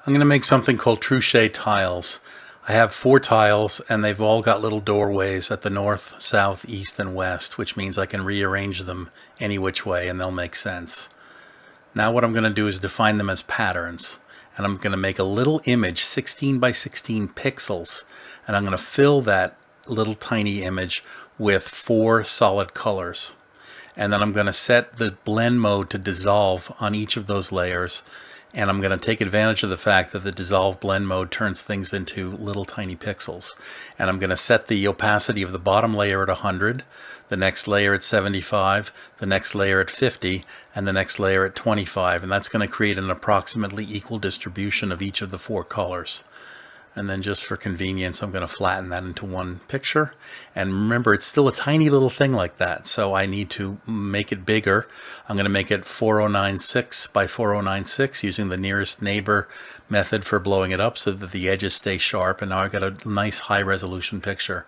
I'm going to make something called Truchet Tiles. I have 4 tiles and they've all got little doorways at the north, south, east, and west, which means I can rearrange them any which way and they'll make sense. Now what I'm going to do is define them as patterns. And I'm going to make a little image, 16 by 16 pixels, and I'm going to fill that little tiny image with 4 solid colors. And then I'm going to set the blend mode to dissolve on each of those layers. And I'm going to take advantage of the fact that the dissolve blend mode turns things into little tiny pixels. And I'm going to set the opacity of the bottom layer at 100, the next layer at 75, the next layer at 50, and the next layer at 25. And that's going to create an approximately equal distribution of each of the 4 colors. And then just for convenience, I'm going to flatten that into one picture. And remember, it's still a tiny little thing like that, so I need to make it bigger. I'm going to make it 4096 by 4096 using the nearest neighbor method for blowing it up so that the edges stay sharp. And now I've got a nice high resolution picture.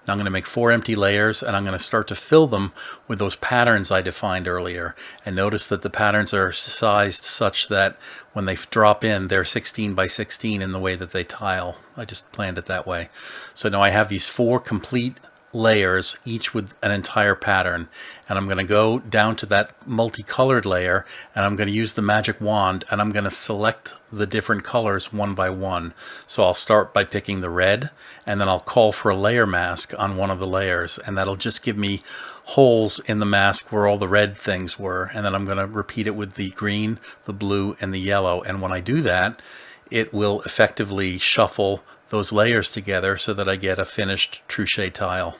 Now I'm going to make 4 empty layers and I'm going to start to fill them with those patterns I defined earlier. And notice that the patterns are sized such that when they drop in, they're 16 by 16 in the way that they tile. I just planned it that way. So now I have these 4 complete layers, each with an entire pattern. And I'm going to go down to that multicolored layer and I'm going to use the magic wand and I'm going to select the different colors one by one. So I'll start by picking the red and then I'll call for a layer mask on one of the layers, and that'll just give me holes in the mask where all the red things were. And then I'm going to repeat it with the green, the blue, and the yellow. And when I do that, it will effectively shuffle those layers together so that I get a finished Truchet tile.